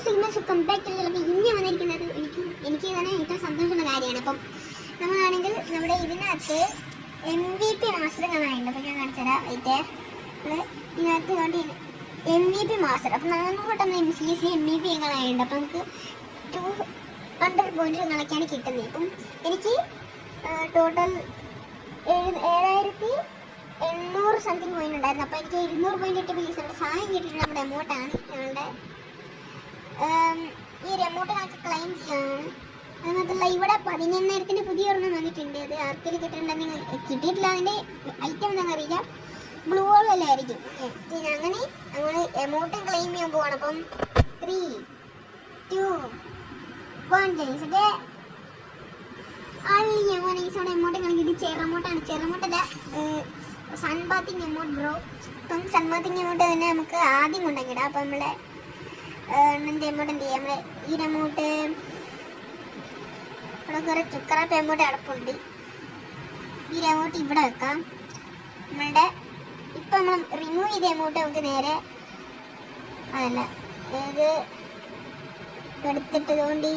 Signals compact ചിലപ്പോൾ ഇനി വന്നിരിക്കുന്നത് എനിക്ക് തന്നെ ഏറ്റവും സന്തോഷമുള്ള കാര്യമാണ്. അപ്പം നമ്മളാണെങ്കിൽ നമ്മുടെ ഇതിനകത്ത് MVP മാസ്റ്റർ കാണാനുണ്ട്. അപ്പോൾ ഞാൻ കാണിച്ചുതരാം. വെയിറ്റ് ഇതിനകത്ത് കൊണ്ട് MVP മാസ്റ്റർ. അപ്പം 400 MCS MVP കാണാനുണ്ട്. അപ്പം നമുക്ക് 200 പോയിന്റ്സ് കണക്കാണ് കിട്ടുന്നത്. ഇപ്പം എനിക്ക് ടോട്ടൽ 7800 സംതിങ് പോയിന്റ് ഉണ്ടായിരുന്നു. അപ്പോൾ എനിക്ക് 200 പോയിന്റ് കിട്ടിയ പീസ് നമ്മുടെ സാധനം കിട്ടിയിട്ട് നമ്മുടെ എമൗണ്ടാണ്. ഞങ്ങളുടെ ഈ ഒരു എമൗണ്ട് നമുക്ക് ക്ലെയിം ചെയ്യാനാണ്. അത് മാത്രമല്ല ഇവിടെ 11,000 പുതിയ ഒരെണ്ണം വന്നിട്ടുണ്ട്. അത് ആർക്കെങ്കിലും കിട്ടിയിട്ടുണ്ടെങ്കിൽ കിട്ടിയിട്ടില്ല. അതിൻ്റെ ഐറ്റം എന്താണെന്ന് അറിയില്ല. ബ്ലൂ ഹോൾ വല്ല ആയിരിക്കും. പിന്നെ അങ്ങനെ നമ്മൾ എമൗണ്ടും ക്ലെയിം ചെയ്യാൻ പോവാണ്. അപ്പം 3, 2, 1 ജയിച്ചത് അള്ളിയോടെ എമൗണ്ട് കളിക്കിട്ട് ചെറമോട്ടാണ്. ചെറമോട്ടല്ല, സൺബാത്തിങ് എമൗണ്ട് ബ്രോ. അപ്പം സൺബാത്തിങ് എമൗണ്ട് തന്നെ നമുക്ക് ആദ്യം കൊണ്ടുവന്നിടാം. അപ്പം നമ്മളെ എമൗണ്ട് എന്ത് ചെയ്യാം? നമ്മളെ ഈ എമൗണ്ട് ഇവിടെ കുറേ ചുക്കറാപ്പ് എമൗണ്ട് അടപ്പുണ്ട്. ഈ എമൗണ്ട് ഇവിടെ വെക്കാം. നമ്മളുടെ ഇപ്പം നമ്മൾ റിമൂവ് ചെയ്ത എമൗണ്ട് നമുക്ക് നേരെ അതല്ല ഇത് എടുത്തിട്ട് കൊണ്ട്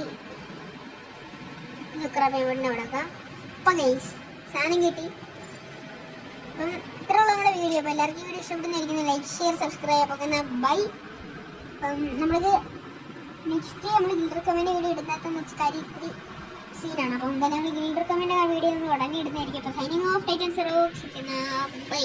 ചുക്കറാപ്പ് എമൗണ്ടിനെ അവിടെ വെക്കാം. അപ്പം ഗൈസ് സാധനം കിട്ടി. അപ്പം ഇത്രയുള്ള നമ്മുടെ വീഡിയോ. അപ്പോൾ എല്ലാവർക്കും വീഡിയോ ഇഷ്ടപ്പെടുന്നതായിരിക്കും. Like, share, subscribe. അപ്പോൾ ബൈ. അപ്പം നമ്മൾക്ക് നെക്സ്റ്റ് നമ്മൾ ഗിൽഡർ കമൻറ്റ് വീഡിയോ ഇടുന്നത് കാര്യം ഇത്തിരി സീനാണ്. അപ്പം എന്തായാലും നമ്മൾ ഗിൽഡർ കമൻറ്റ് ആ വീഡിയോ നമ്മൾ ഉടനെ ഇടുന്നതായിരിക്കും. അപ്പോൾ signing off Titan zero. By.